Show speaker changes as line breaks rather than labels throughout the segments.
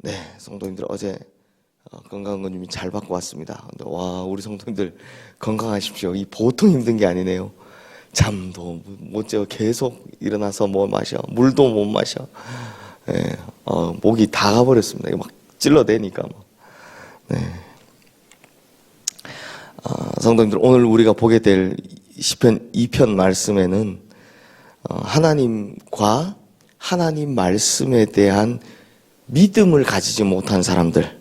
네, 성도님들 어제 건강검진 잘 받고 왔습니다. 근데 와, 우리 성도님들 건강하십시오. 이 보통 힘든 게 아니네요. 잠도 못 자고 계속 일어나서 뭐 마셔, 물도 못 마셔. 네, 목이 다 가버렸습니다. 이거 막 찔러대니까 뭐. 네. 성도님들, 오늘 우리가 보게 될 시편 2편 말씀에는 하나님과 하나님 말씀에 대한 믿음을 가지지 못한 사람들,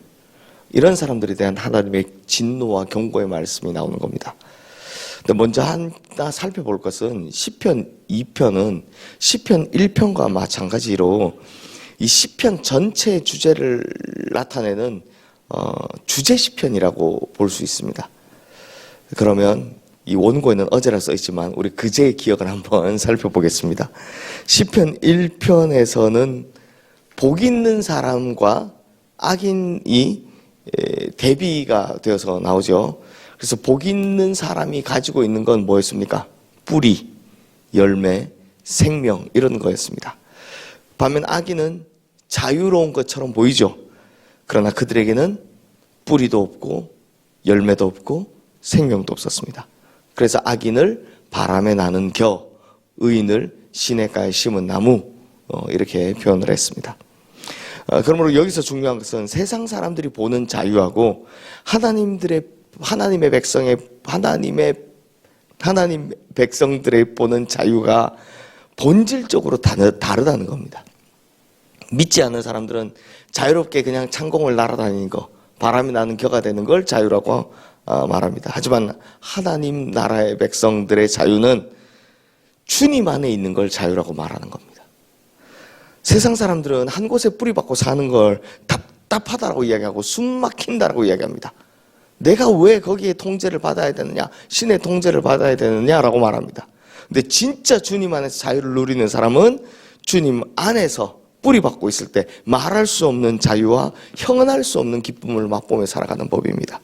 이런 사람들에 대한 하나님의 진노와 경고의 말씀이 나오는 겁니다. 근데 먼저 하나 살펴볼 것은 시편 2편은 시편 1편과 마찬가지로 이 시편 전체의 주제를 나타내는 주제 시편이라고 볼 수 있습니다. 그러면 이 원고에는 어제라 써 있지만 우리 그제의 기억을 한번 살펴보겠습니다. 시편 1편에서는 복 있는 사람과 악인이 대비가 되어서 나오죠. 그래서 복 있는 사람이 가지고 있는 건 뭐였습니까? 뿌리, 열매, 생명, 이런 거였습니다. 반면 악인은 자유로운 것처럼 보이죠. 그러나 그들에게는 뿌리도 없고 열매도 없고 생명도 없었습니다. 그래서 악인을 바람에 나는 겨, 의인을 시냇가에 심은 나무, 이렇게 표현을 했습니다. 그러므로 여기서 중요한 것은 세상 사람들이 보는 자유하고 하나님 백성들의 보는 자유가 본질적으로 다르다는 겁니다. 믿지 않는 사람들은 자유롭게 그냥 창공을 날아다니는 거, 바람이 나는 겨가 되는 걸 자유라고 말합니다. 하지만 하나님 나라의 백성들의 자유는 주님 안에 있는 걸 자유라고 말하는 겁니다. 세상 사람들은 한 곳에 뿌리박고 사는 걸 답답하다라고 이야기하고 숨 막힌다라고 이야기합니다. 내가 왜 거기에 통제를 받아야 되느냐, 신의 통제를 받아야 되느냐라고 말합니다. 근데 진짜 주님 안에서 자유를 누리는 사람은 주님 안에서 뿌리박고 있을 때 말할 수 없는 자유와 형언할 수 없는 기쁨을 맛보며 살아가는 법입니다.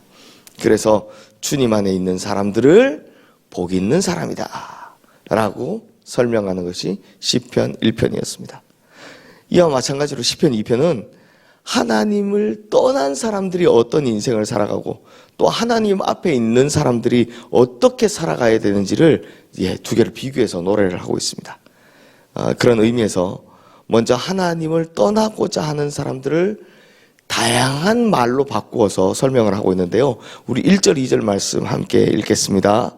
그래서 주님 안에 있는 사람들을 복 있는 사람이다 라고 설명하는 것이 시편 1편이었습니다. 이와 마찬가지로 시편 2편은 하나님을 떠난 사람들이 어떤 인생을 살아가고 또 하나님 앞에 있는 사람들이 어떻게 살아가야 되는지를 두 개를 비교해서 노래를 하고 있습니다. 그런 의미에서 먼저 하나님을 떠나고자 하는 사람들을 다양한 말로 바꾸어서 설명을 하고 있는데요. 우리 1절, 2절 말씀 함께 읽겠습니다.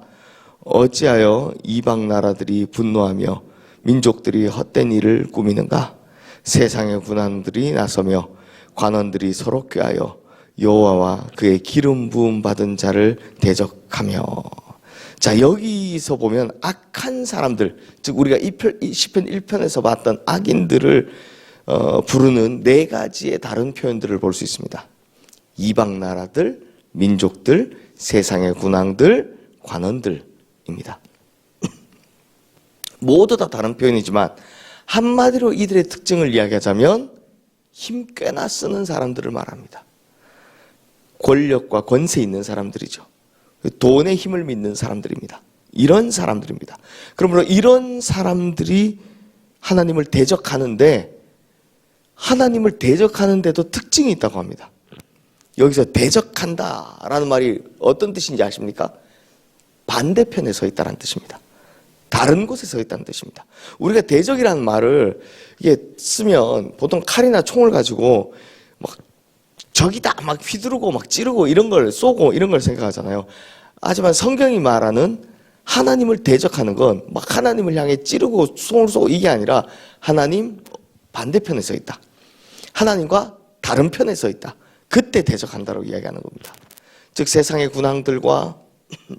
어찌하여 이방 나라들이 분노하며 민족들이 헛된 일을 꾸미는가? 세상의 군왕들이 나서며 관원들이 서로 꾀하여 여호와와 그의 기름 부음 받은 자를 대적하며. 자, 여기서 보면 악한 사람들, 즉 우리가 시편 1편에서 봤던 악인들을 부르는 네 가지의 다른 표현들을 볼 수 있습니다. 이방 나라들, 민족들, 세상의 군왕들, 관원들입니다. 모두 다 다른 표현이지만 한마디로 이들의 특징을 이야기하자면 힘 꽤나 쓰는 사람들을 말합니다. 권력과 권세 있는 사람들이죠. 돈의 힘을 믿는 사람들입니다. 이런 사람들입니다. 그러므로 이런 사람들이 하나님을 대적하는데 하나님을 대적하는데도 특징이 있다고 합니다. 여기서 대적한다라는 말이 어떤 뜻인지 아십니까? 반대편에 서 있다는 뜻입니다. 다른 곳에 서 있다는 뜻입니다. 우리가 대적이라는 말을 이게 쓰면 보통 칼이나 총을 가지고 막 적이다 막 휘두르고 막 찌르고 이런 걸 쏘고 이런 걸 생각하잖아요. 하지만 성경이 말하는 하나님을 대적하는 건 막 하나님을 향해 찌르고 총을 쏘고 이게 아니라 하나님 반대편에 서 있다. 하나님과 다른 편에 서 있다. 그때 대적한다고 이야기하는 겁니다. 즉 세상의 군왕들과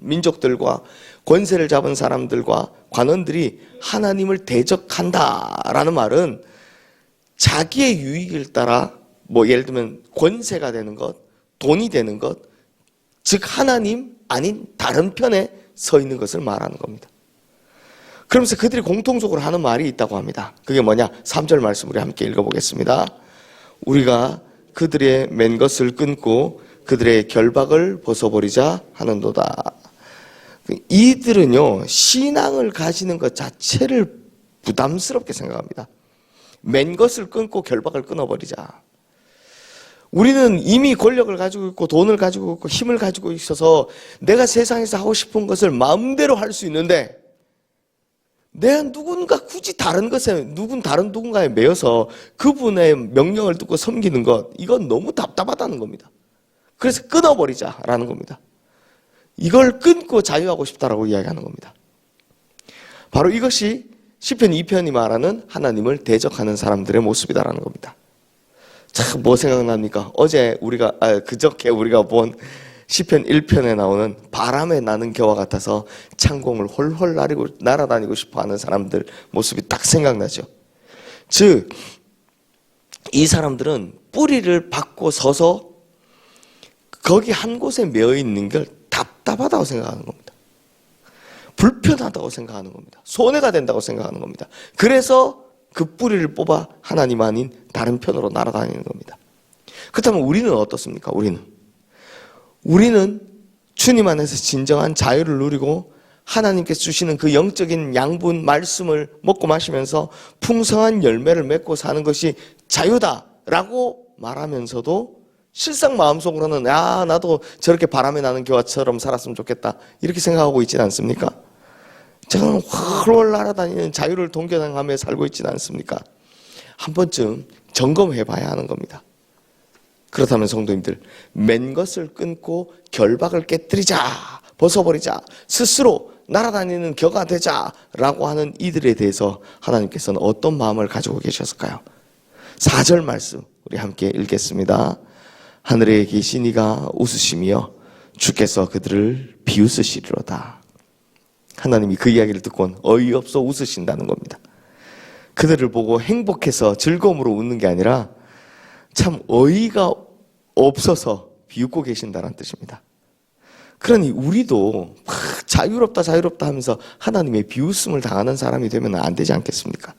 민족들과 권세를 잡은 사람들과 관원들이 하나님을 대적한다라는 말은 자기의 유익을 따라 뭐 예를 들면 권세가 되는 것, 돈이 되는 것, 즉 하나님 아닌 다른 편에 서 있는 것을 말하는 겁니다. 그러면서 그들이 공통적으로 하는 말이 있다고 합니다. 그게 뭐냐? 3절 말씀 우리 함께 읽어보겠습니다. 우리가 그들의 맨 것을 끊고 그들의 결박을 벗어버리자 하는도다. 이들은요, 신앙을 가지는 것 자체를 부담스럽게 생각합니다. 맨 것을 끊고 결박을 끊어버리자. 우리는 이미 권력을 가지고 있고 돈을 가지고 있고 힘을 가지고 있어서 내가 세상에서 하고 싶은 것을 마음대로 할 수 있는데, 내가 누군가 굳이 다른 누군가에 매여서 그분의 명령을 듣고 섬기는 것, 이건 너무 답답하다는 겁니다. 그래서 끊어버리자라는 겁니다. 이걸 끊고 자유하고 싶다라고 이야기하는 겁니다. 바로 이것이 시편 2편이 말하는 하나님을 대적하는 사람들의 모습이다라는 겁니다. 참, 뭐 생각납니까? 그저께 우리가 본 시편 1편에 나오는 바람에 나는 겨와 같아서 창공을 홀홀 날아다니고 싶어하는 사람들 모습이 딱 생각나죠. 즉, 이 사람들은 뿌리를 받고 서서 거기 한 곳에 매여 있는 걸 답답하다고 생각하는 겁니다. 불편하다고 생각하는 겁니다. 손해가 된다고 생각하는 겁니다. 그래서 그 뿌리를 뽑아 하나님 아닌 다른 편으로 날아다니는 겁니다. 그렇다면 우리는 어떻습니까? 우리는 주님 안에서 진정한 자유를 누리고 하나님께서 주시는 그 영적인 양분 말씀을 먹고 마시면서 풍성한 열매를 맺고 사는 것이 자유다라고 말하면서도 실상 마음속으로는 나도 저렇게 바람에 나는 겨와처럼 살았으면 좋겠다 이렇게 생각하고 있지는 않습니까? 저는 훨훨 날아다니는 자유를 동경하며 살고 있지는 않습니까? 한 번쯤 점검해 봐야 하는 겁니다. 그렇다면 성도님들, 맨 것을 끊고 결박을 깨뜨리자, 벗어버리자, 스스로 날아다니는 겨가 되자라고 하는 이들에 대해서 하나님께서는 어떤 마음을 가지고 계셨을까요? 4절 말씀 우리 함께 읽겠습니다. 하늘에 계신 이가 웃으시며 주께서 그들을 비웃으시리로다. 하나님이 그 이야기를 듣고는 어이없어 웃으신다는 겁니다. 그들을 보고 행복해서 즐거움으로 웃는 게 아니라 참 어이가 없어서 비웃고 계신다는 뜻입니다. 그러니 우리도 막 자유롭다 하면서 하나님의 비웃음을 당하는 사람이 되면 안 되지 않겠습니까?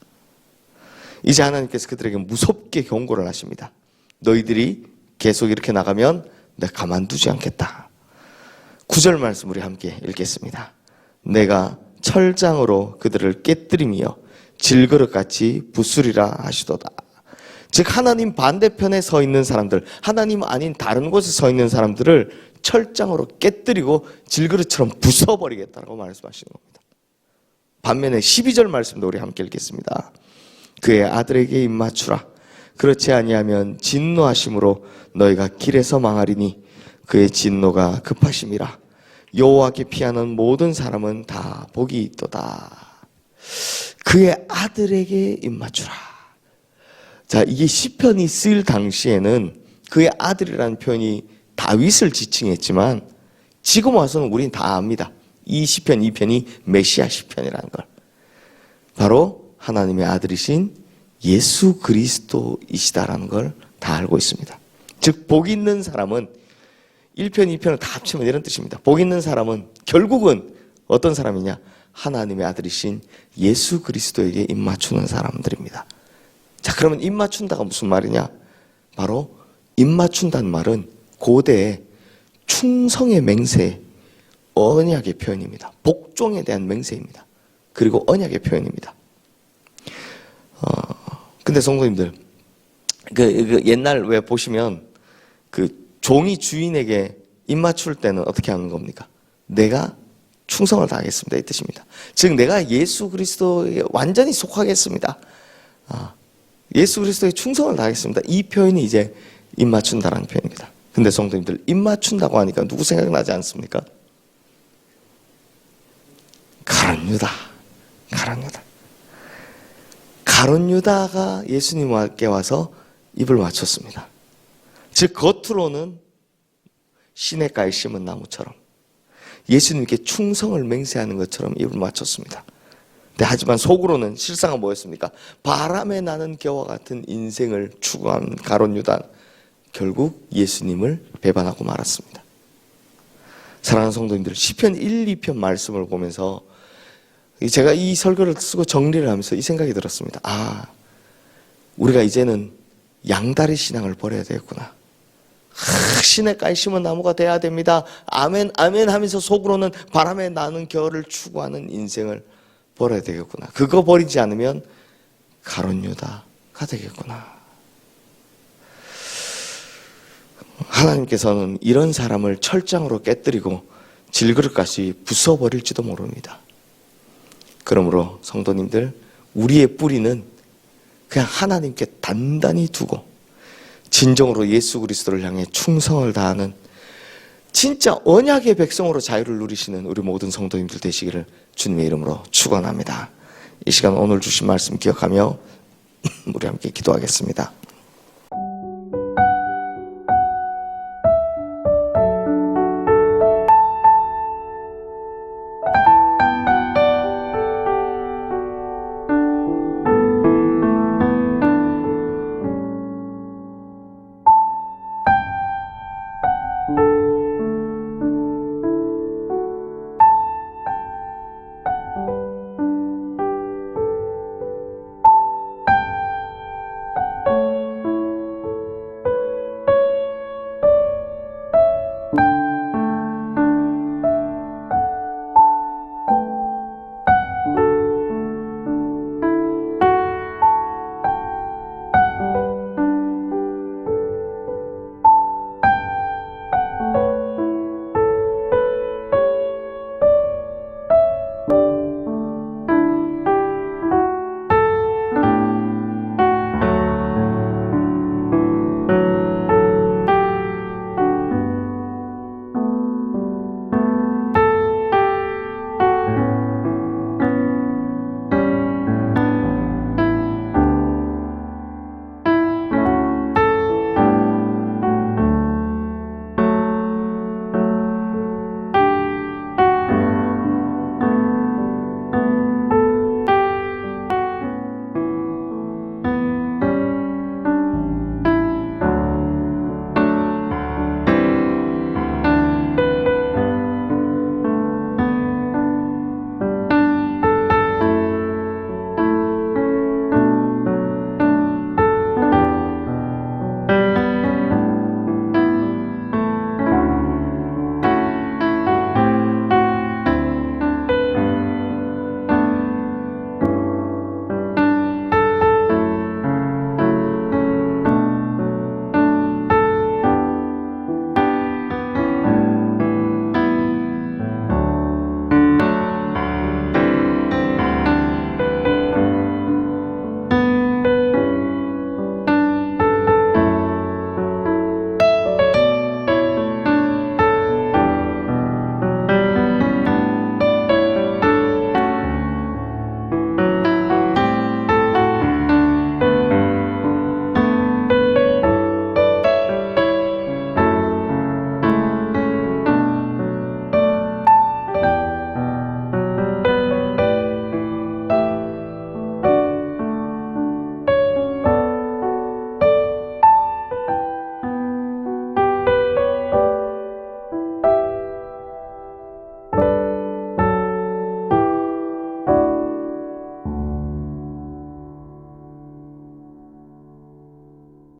이제 하나님께서 그들에게 무섭게 경고를 하십니다. 너희들이 계속 이렇게 나가면 내가 가만두지 않겠다. 9절 말씀 우리 함께 읽겠습니다. 내가 철장으로 그들을 깨뜨리며 질그릇같이 부수리라 하시도다. 즉 하나님 반대편에 서 있는 사람들, 하나님 아닌 다른 곳에 서 있는 사람들을 철장으로 깨뜨리고 질그릇처럼 부숴버리겠다라고 말씀하시는 겁니다. 반면에 12절 말씀도 우리 함께 읽겠습니다. 그의 아들에게 입맞추라. 그렇지 아니하면 진노하심으로 너희가 길에서 망하리니 그의 진노가 급하심이라. 여호와께 피하는 모든 사람은 다 복이 있도다. 그의 아들에게 입맞추라. 자, 이게 시편이 쓰일 당시에는 그의 아들이라는 표현이 다윗을 지칭했지만 지금 와서는 우린 다 압니다. 이 시편 2편이 메시아 시편이라는 걸. 바로 하나님의 아들이신 예수 그리스도이시다라는 걸 다 알고 있습니다. 즉 복 있는 사람은 1편, 2편을 다 합치면 이런 뜻입니다. 복 있는 사람은 결국은 어떤 사람이냐? 하나님의 아들이신 예수 그리스도에게 입맞추는 사람들입니다. 자, 그러면 입맞춘다가 무슨 말이냐? 바로 입맞춘다는 말은 고대의 충성의 맹세, 언약의 표현입니다. 복종에 대한 맹세입니다. 그리고 언약의 표현입니다. 근데 성도님들, 그 옛날 왜 보시면 그 종이 주인에게 입맞출 때는 어떻게 하는 겁니까? 내가 충성을 다하겠습니다. 이 뜻입니다. 즉 내가 예수 그리스도에 완전히 속하겠습니다. 예수 그리스도에 충성을 다하겠습니다. 이 표현이 이제 입맞춘다라는 표현입니다. 근데 성도님들, 입맞춘다고 하니까 누구 생각나지 않습니까? 가룟 유다. 가룟 유다가 예수님께 와서 입을 맞췄습니다. 즉 겉으로는 시냇가에 심은 나무처럼 예수님께 충성을 맹세하는 것처럼 입을 맞췄습니다. 하지만 속으로는 실상은 뭐였습니까? 바람에 나는 겨와 같은 인생을 추구한 가룟 유다는 결국 예수님을 배반하고 말았습니다. 사랑하는 성도님들, 시편 1, 2편 말씀을 보면서 제가 이 설교를 쓰고 정리를 하면서 이 생각이 들었습니다. 우리가 이제는 양다리 신앙을 버려야 되겠구나. 시냇가에 심은 나무가 돼야 됩니다. 아멘 아멘 하면서 속으로는 바람에 나는 겨울을 추구하는 인생을 버려야 되겠구나. 그거 버리지 않으면 가룟 유다가 되겠구나. 하나님께서는 이런 사람을 철장으로 깨뜨리고 질그릇같이 부숴버릴지도 모릅니다. 그러므로 성도님들, 우리의 뿌리는 그냥 하나님께 단단히 두고 진정으로 예수 그리스도를 향해 충성을 다하는 진짜 언약의 백성으로 자유를 누리시는 우리 모든 성도님들 되시기를 주님의 이름으로 축원합니다. 이 시간 오늘 주신 말씀 기억하며 우리 함께 기도하겠습니다.